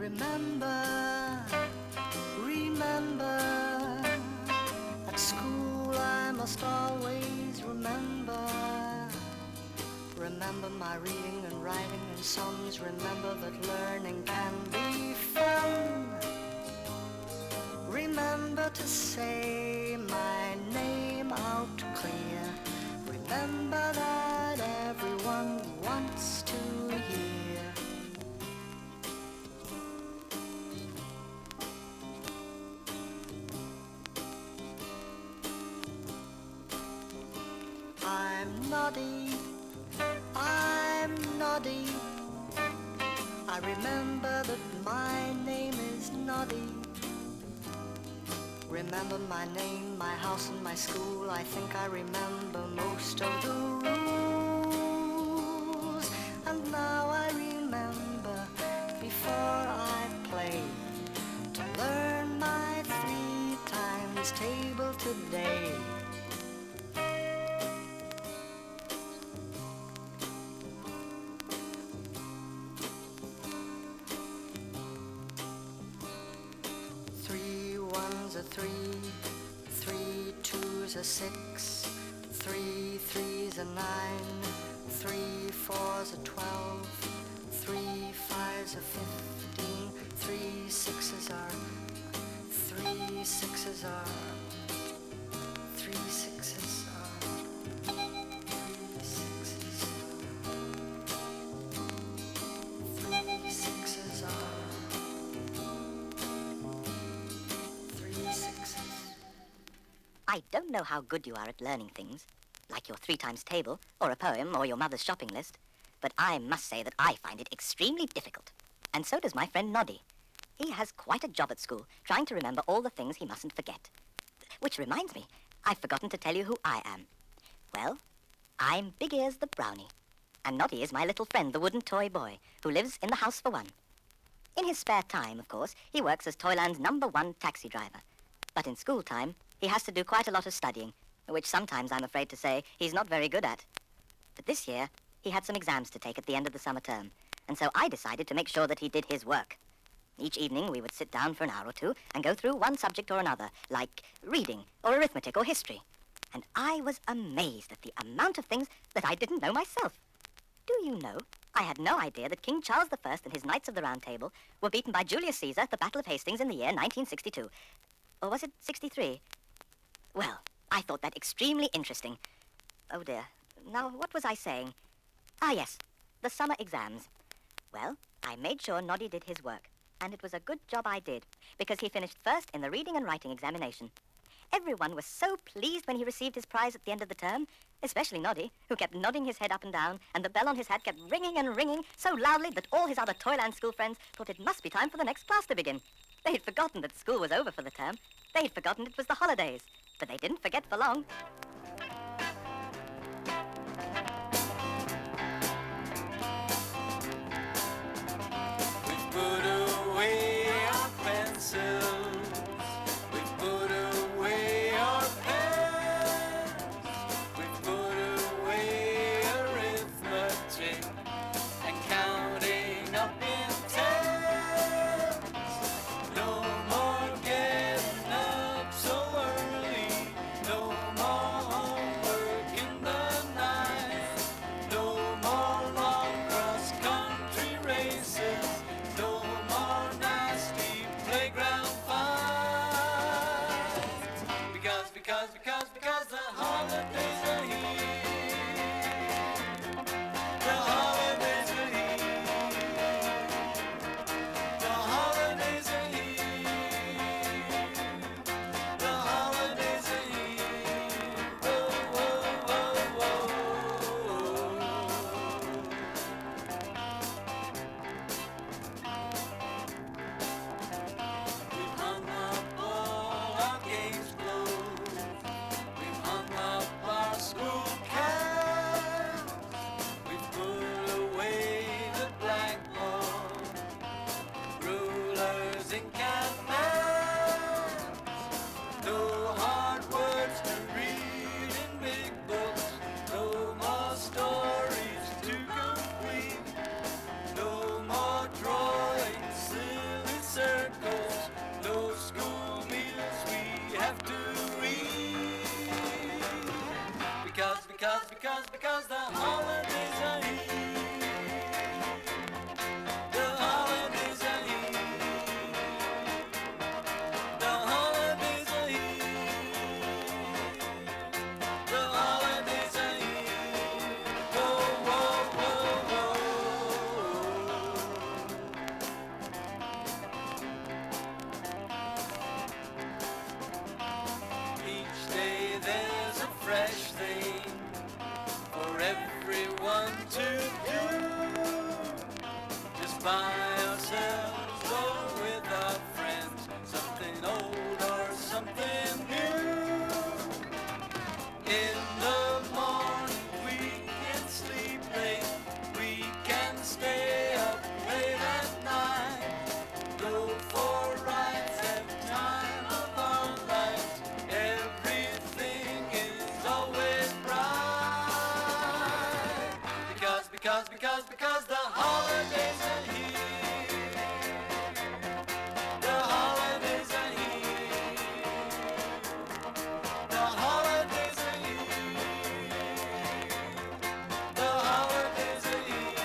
Remember, remember, at school I must always remember. Remember my reading and writing and songs. Remember that learning can be fun. Remember to say my name out clear. Remember that everyone wants to hear. I'm Noddy, I'm Noddy. I remember that my name is Noddy. Remember my name, my house and my school. I think I remember most of the rules. And now I remember before I play to learn my 3 times table today. A 3, 3 2's a 6, 3 3's a 9, 3 4's a 12, 3 5's a 15, 3 6's are, 3 6's are, 3 6's are, 3 6's are, 3 6's are. I don't know how good you are at learning things, like your 3 times table, or a poem, or your mother's shopping list, but I must say that I find it extremely difficult. And so does my friend Noddy. He has quite a job at school, trying to remember all the things he mustn't forget. Which reminds me, I've forgotten to tell you who I am. Well, I'm Big Ears the Brownie, and Noddy is my little friend, the wooden toy boy, who lives in the house for one. In his spare time, of course, he works as Toyland's #1 taxi driver. But in school time, he has to do quite a lot of studying, which sometimes, I'm afraid to say, he's not very good at. But this year, he had some exams to take at the end of the summer term, and so I decided to make sure that he did his work. Each evening, we would sit down for an hour or two and go through one subject or another, like reading or arithmetic or history. And I was amazed at the amount of things that I didn't know myself. Do you know, I had no idea that King Charles I and his Knights of the Round Table were beaten by Julius Caesar at the Battle of Hastings in the year 1962. Or was it 63? Well, I thought that extremely interesting. Oh dear, now what was I saying? Ah yes, the summer exams. Well, I made sure Noddy did his work, and it was a good job I did, because he finished first in the reading and writing examination. Everyone was so pleased when he received his prize at the end of the term, especially Noddy, who kept nodding his head up and down, and the bell on his hat kept ringing and ringing so loudly that all his other Toyland school friends thought it must be time for the next class to begin. They'd forgotten that school was over for the term. They'd forgotten it was the holidays. But they didn't forget for long. We've put away our pencils. We've put away our pens. We've put away arithmetic and counting up in tens. No more getting up so early. No more homework in the night. No more long cross-country races. No more nasty playground fights. Because the holidays are here. The holidays are here. The holidays are here. The holidays are here. Oh, oh, oh, oh. We've hung up all our games closed. We've hung up our because the holidays are here. The holidays are here. The holidays are here. The holidays are here. Whoa, whoa, whoa, whoa. Each day there's a fresh thing for everyone to do. Just by ourselves or with our friends, something old or something new. In the morning we can sleep late, we can stay up late at night, go for rides, have time of our lives. Everything is always bright. Because the holidays are here. The holidays are here. The holidays are here. The holidays are here.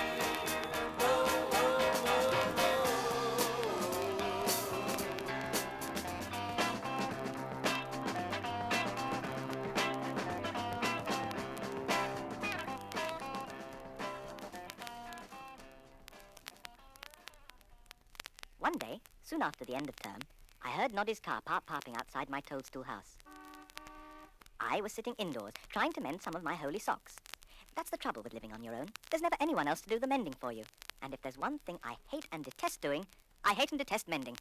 Whoa, whoa, whoa, One day, soon after the end of term, I heard Noddy's car parking outside my toadstool house. I was sitting indoors, trying to mend some of my holy socks. That's the trouble with living on your own. There's never anyone else to do the mending for you. And if there's one thing I hate and detest doing, I hate and detest mending.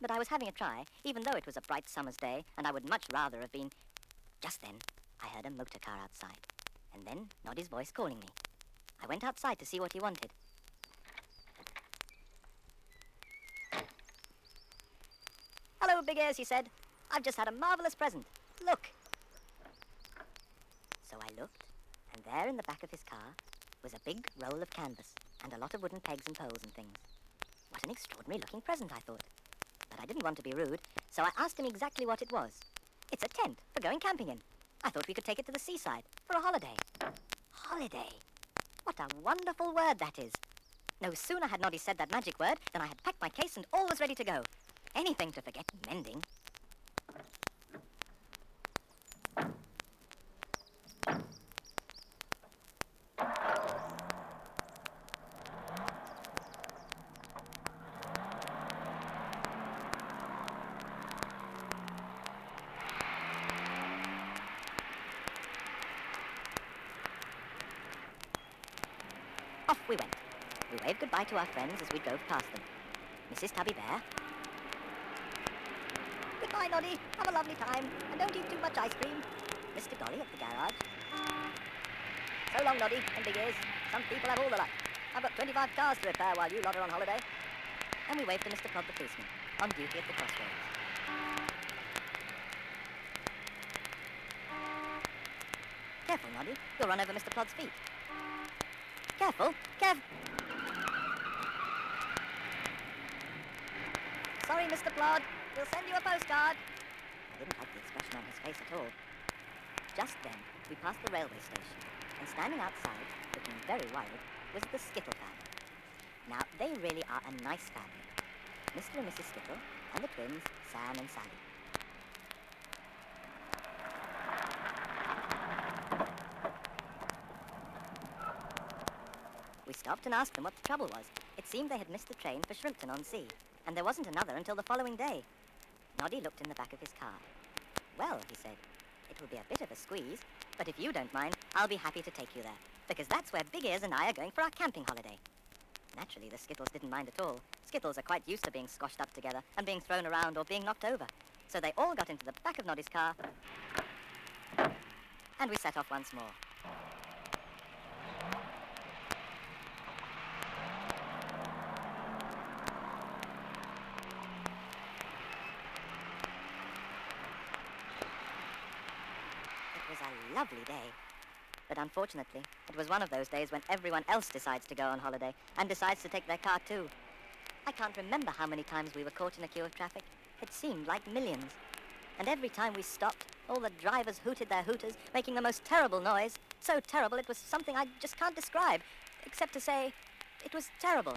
But I was having a try, even though it was a bright summer's day, and I would much rather have been... Just then, I heard a motor car outside, and then Noddy's voice calling me. I went outside to see what he wanted. "Hello, Big Ears," he said. "I've just had a marvellous present. Look." So I looked, and there in the back of his car was a big roll of canvas and a lot of wooden pegs and poles and things. What an extraordinary-looking present, I thought. But I didn't want to be rude, so I asked him exactly what it was. "It's a tent for going camping in. I thought we could take it to the seaside for a holiday." Holiday. What a wonderful word that is. No sooner had Noddy said that magic word than I had packed my case and all was ready to go. Anything to forget mending. Off we went. We waved goodbye to our friends as we drove past them. Mrs. Tubby Bear. "Goodbye, Noddy. Have a lovely time. And don't eat too much ice cream." Mr. Dolly at the garage. "So long, Noddy and Big Ears. Some people have all the luck. I've got 25 cars to repair while you lot are on holiday." And we waved to Mr. Plod the policeman, on duty at the crossroads. "Careful, Noddy. You'll run over Mr. Plod's feet." "Careful. Sorry, Mr. Plod. We'll send you a postcard." I didn't like the expression on his face at all. Just then, we passed the railway station, and standing outside, looking very worried, was the Skittle family. Now, they really are a nice family. Mr. and Mrs. Skittle, and the twins, Sam and Sally. We stopped and asked them what the trouble was. It seemed they had missed the train for Shrimpton-on-Sea, and there wasn't another until the following day. Noddy looked in the back of his car. "Well," he said, "it will be a bit of a squeeze, but if you don't mind, I'll be happy to take you there, because that's where Big Ears and I are going for our camping holiday." Naturally, the Skittles didn't mind at all. Skittles are quite used to being squashed up together and being thrown around or being knocked over. So they all got into the back of Noddy's car, and we set off once more. It was a lovely day. But unfortunately, it was one of those days when everyone else decides to go on holiday and decides to take their car too. I can't remember how many times we were caught in a queue of traffic. It seemed like millions. And every time we stopped, All the drivers hooted their hooters, making the most terrible noise. So terrible it was something I just can't describe, except to say it was terrible.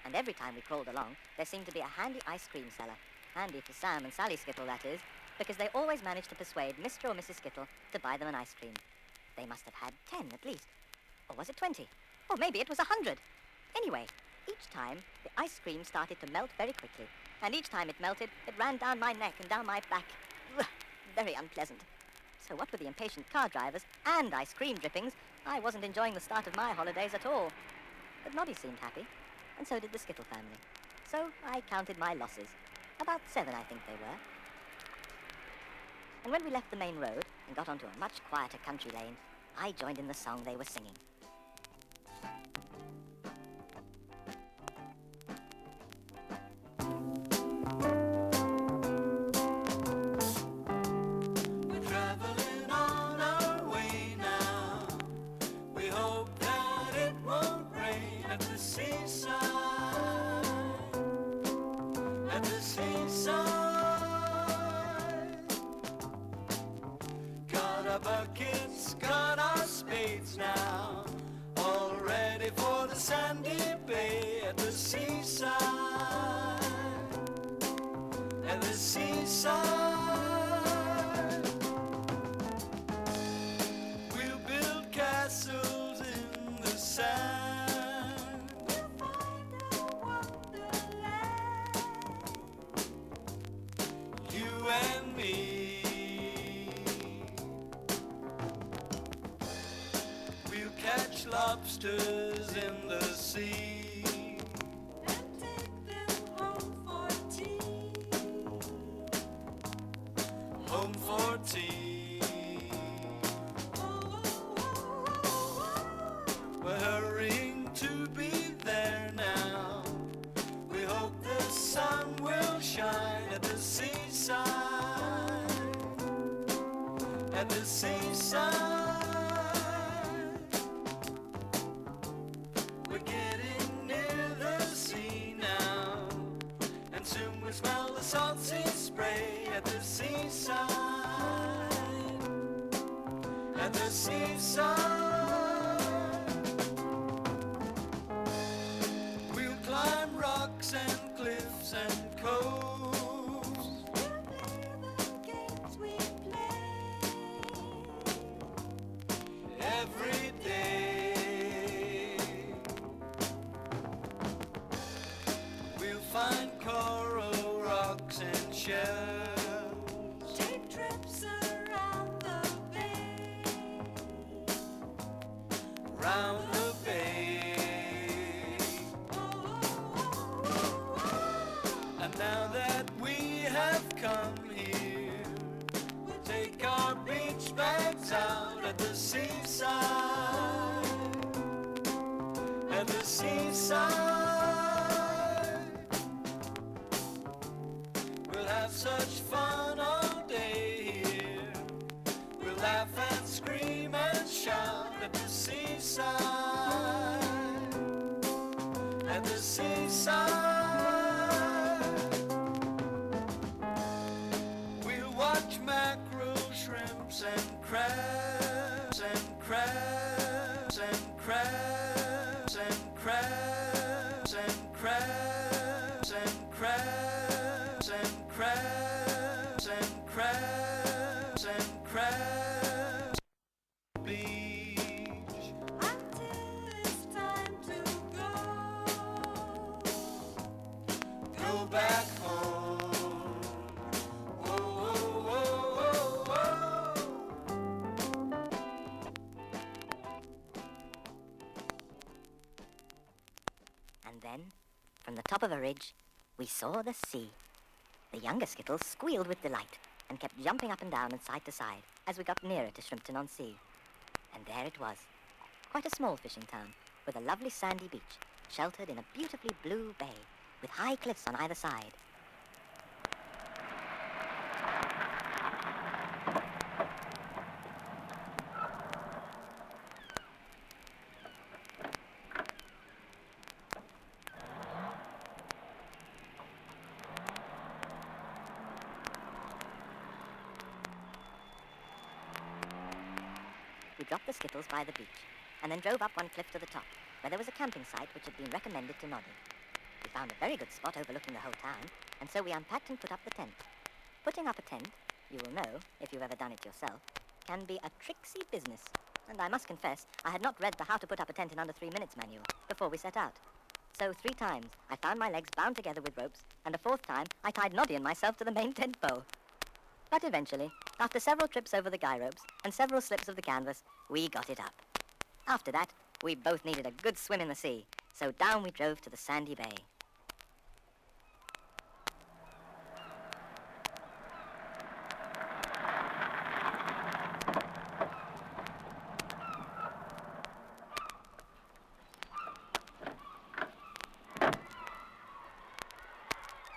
And every time we crawled along, there seemed to be a handy ice cream seller. Handy for Sam and Sally Skittle, that is, because they always managed to persuade Mr. or Mrs. Skittle to buy them an ice cream. They must have had 10 at least. Or was it 20? Or maybe it was 100. Anyway, each time, the ice cream started to melt very quickly. And each time it melted, it ran down my neck and down my back. Ugh, very unpleasant. So what with the impatient car drivers and ice cream drippings, I wasn't enjoying the start of my holidays at all. But Noddy seemed happy, and so did the Skittle family. So I counted my losses. About 7, I think they were. And when we left the main road and got onto a much quieter country lane, I joined in the song they were singing. We're traveling on our way now. We hope that it won't rain at the seaside. At the seaside. Got our buckets, got our spades now. All ready for the sandy bay at the seaside. At the seaside. We'll build castles in the sand. We'll find a wonderland. You and me. We'll catch lobsters in the sea. And take them home for tea. Home for tea. We're hurrying to be there now. We hope the sun will shine at the seaside. At the seaside. We're getting near the sea now. And soon we'll smell the salt sea spray at the seaside. At the seaside. We'll climb rocks and cliffs and coves. We'll play the games we play every day. We'll find coral rocks and shells. Take trips around the bay. Round the bay. And now that we have come here, we'll take our beach bags out at the seaside. At the seaside. We'll have such fun all day here. We'll laugh and scream and shout at the seaside. At the seaside. We'll watch mackerel, shrimps and crabs and crabs and crabs and crabs and crabs and crabs and crabs and crabs and crabs beach until it's time to go back home. Whoa, whoa, whoa, whoa. And then, from the top of a ridge, we saw the sea. The younger Skittles squealed with delight and kept jumping up and down and side to side as we got nearer to Shrimpton-on-Sea. And there it was, quite a small fishing town, with a lovely sandy beach, sheltered in a beautifully blue bay, with high cliffs on either side. we dropped the skittles by the beach and then drove up one cliff to the top, where there was a camping site which had been recommended to Noddy. We found a very good spot overlooking the whole town, and so we unpacked and put up the tent. Putting up a tent, you will know, if you've ever done it yourself, can be a tricksy business. And I must confess, I had not read the How to Put Up a Tent in Under 3 Minutes manual before we set out. So 3 times I found my legs bound together with ropes, and a 4th time I tied Noddy and myself to the main tent pole. But eventually, after several trips over the guy ropes and several slips of the canvas, we got it up. After that, we both needed a good swim in the sea, so down we drove to the sandy bay.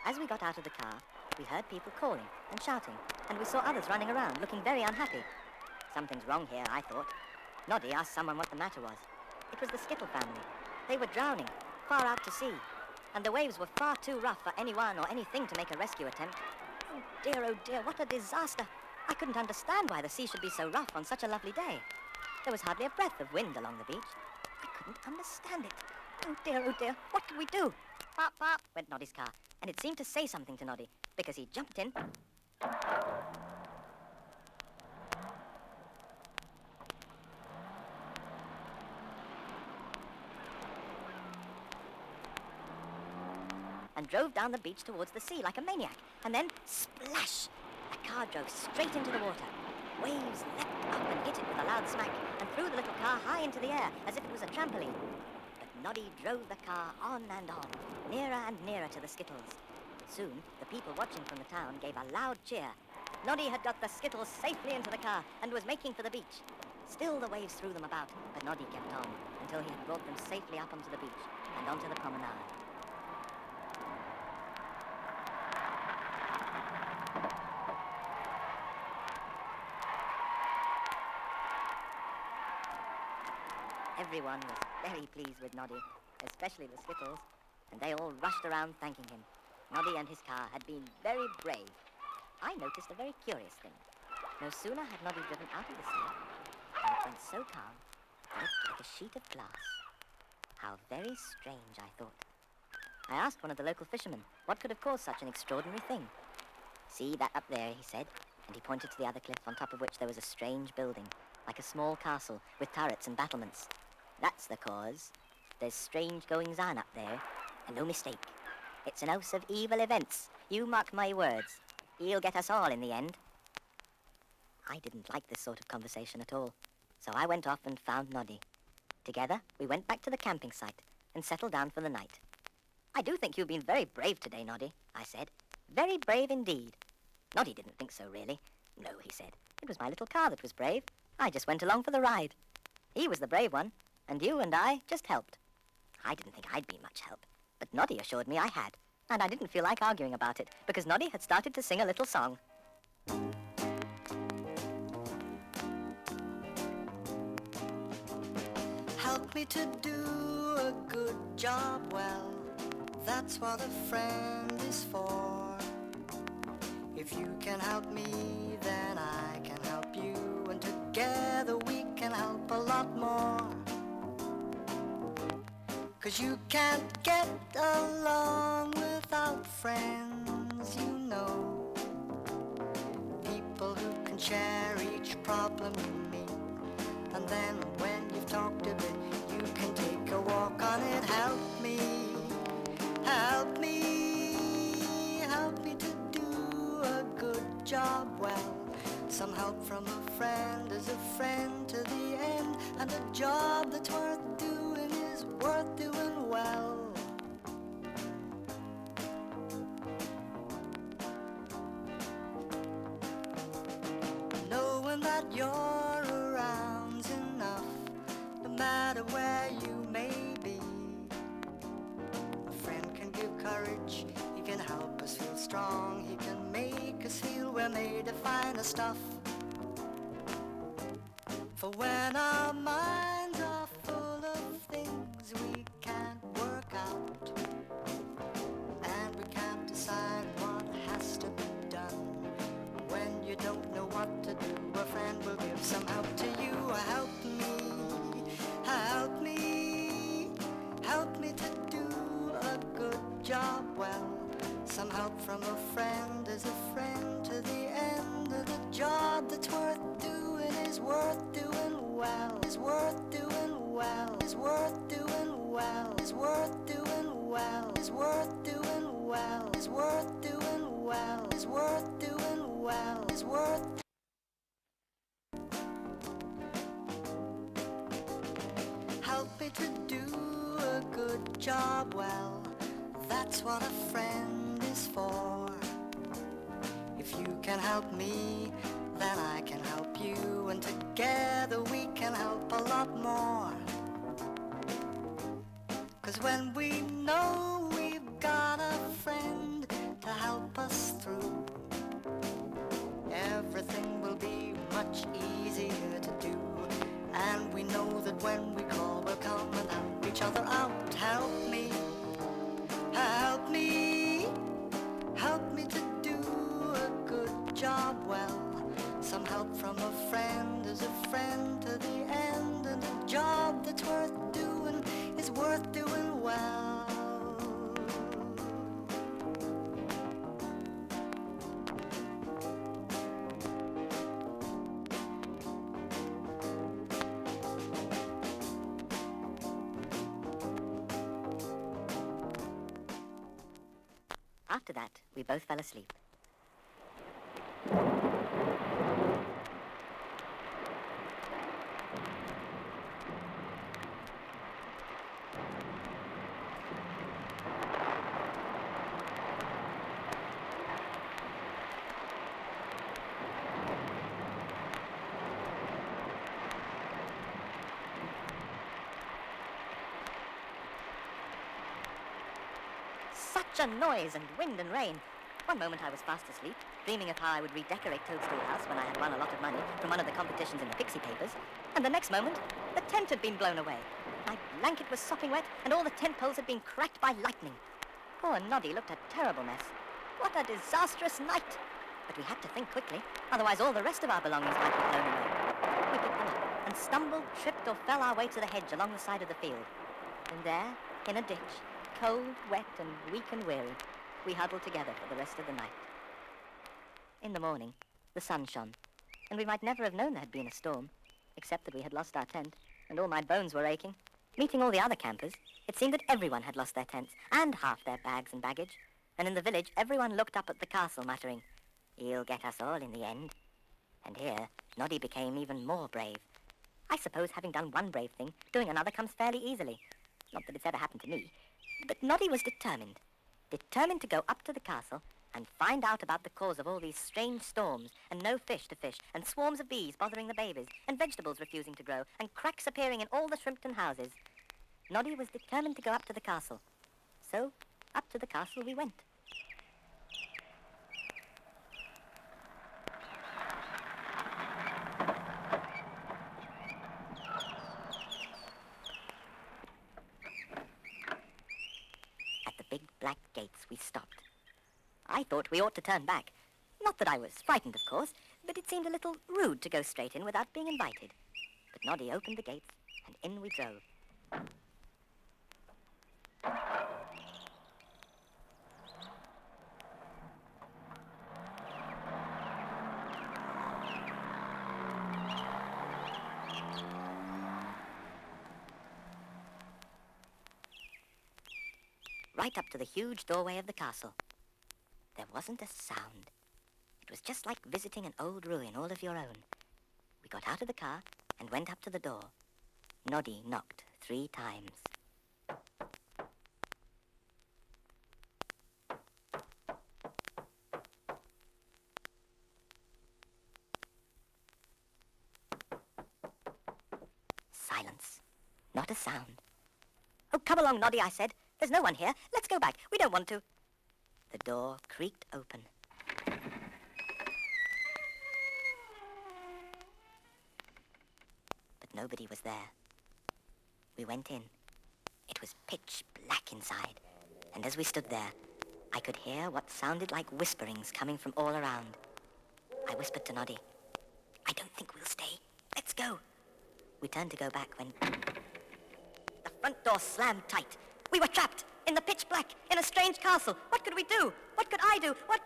As we got out of the car, we heard people calling and shouting, and we saw others running around, looking very unhappy. Something's wrong here, I thought. Noddy asked someone what the matter was. It was the Skittle family. They were drowning, far out to sea, and the waves were far too rough for anyone or anything to make a rescue attempt. Oh dear, what a disaster! I couldn't understand why the sea should be so rough on such a lovely day. There was hardly a breath of wind along the beach. I couldn't understand it. Oh dear, what could we do? Pop, pop, went Noddy's car, and it seemed to say something to Noddy, because he jumped in and drove down the beach towards the sea like a maniac. And then, splash! The car drove straight into the water. Waves leapt up and hit it with a loud smack and threw the little car high into the air as if it was a trampoline. But Noddy drove the car on and on, nearer and nearer to the Skittles. Soon, the people watching from the town gave a loud cheer. Noddy had got the Skittles safely into the car and was making for the beach. Still the waves threw them about, but Noddy kept on until he had brought them safely up onto the beach and onto the promenade. Everyone was very pleased with Noddy, especially the Skittles, and they all rushed around thanking him. Noddy and his car had been very brave. I noticed a very curious thing. No sooner had Noddy driven out of the sea, and it went so calm, it looked like a sheet of glass. How very strange, I thought. I asked one of the local fishermen what could have caused such an extraordinary thing. See that up there, he said, and he pointed to the other cliff on top of which there was a strange building, like a small castle with turrets and battlements. That's the cause. There's strange goings-on up there, and no mistake. It's an house of evil events. You mark my words. He'll get us all in the end. I didn't like this sort of conversation at all, so I went off and found Noddy. Together, we went back to the camping site and settled down for the night. I do think you've been very brave today, Noddy, I said. Very brave indeed. Noddy didn't think so, really. No, he said. It was my little car that was brave. I just went along for the ride. He was the brave one, and you and I just helped. I didn't think I'd be much help, but Noddy assured me I had, and I didn't feel like arguing about it, because Noddy had started to sing a little song. Help me to do a good job well. That's what a friend is for. If you can help me, then I can help you, and together we can help a lot more. 'Cause you can't get along without friends, you know. People who can share each problem you meet. And then when you've talked a bit, you can take a walk on it. Help me to do a good job well. Some help from a friend is a friend to the end, and a job that's worth doing is worth doing well. Knowing that you're around's enough, no matter where you may be. A friend can give courage, he can help us feel strong, he can make us feel we're made of finer stuff. For when our minds are full of things we can't work out, and we can't decide what has to be done, when you don't know what to do, a friend will give some help to you. Help job that's worth doing is worth doing well, is worth doing well, is worth doing well, is worth doing well, is worth doing well, is worth doing well, is worth doing well, is worth. Help me to do a good job well, that's what a friend is for. If you can help me, then I can help you, and together we can help a lot more. 'Cause when we know we've got a friend to help us through, everything will be much easier to do. And we know that when we call, we'll come and help each other out. Help me, help me, help me to do a good job well. Some help from a friend is a friend to the end, and a job that's worth doing is worth doing well. After that, we both fell asleep. Such a noise and wind and rain. One moment I was fast asleep, dreaming of how I would redecorate Toadstool House when I had won a lot of money from one of the competitions in the Pixie papers. And the next moment, the tent had been blown away. My blanket was sopping wet, and all the tent poles had been cracked by lightning. Poor Noddy looked a terrible mess. What a disastrous night! But we had to think quickly, otherwise all the rest of our belongings might be blown away. We picked them up and stumbled, tripped, or fell our way to the hedge along the side of the field. And there, in a ditch, cold, wet, and weak and weary, we huddled together for the rest of the night. In the morning, the sun shone, and we might never have known there had been a storm, except that we had lost our tent, and all my bones were aching. Meeting all the other campers, it seemed that everyone had lost their tents, and half their bags and baggage, and in the village, everyone looked up at the castle, muttering, "He'll get us all in the end." And here, Noddy became even more brave. I suppose having done one brave thing, doing another comes fairly easily. Not that it's ever happened to me. But Noddy was determined to go up to the castle and find out about the cause of all these strange storms, and no fish to fish, and swarms of bees bothering the babies, and vegetables refusing to grow, and cracks appearing in all the Shrimpton houses. Noddy was determined to go up to the castle. So, up to the castle we went. Big black gates we stopped. I thought we ought to turn back. Not that I was frightened, of course, but it seemed a little rude to go straight in without being invited. But Noddy opened the gates, and in we drove. Right up to the huge doorway of the castle. There wasn't a sound. It was just like visiting an old ruin all of your own. We got out of the car and went up to the door. Noddy knocked 3 times. Silence. Not a sound. "Oh, come along, Noddy," I said. "There's no one here. Let's go back. We don't want to." The door creaked open. But nobody was there. We went in. It was pitch black inside, and as we stood there, I could hear what sounded like whisperings coming from all around. I whispered to Noddy, "I don't think we'll stay. Let's go." We turned to go back when the front door slammed tight. We were trapped in the pitch black in a strange castle. What could we do? What could I do? What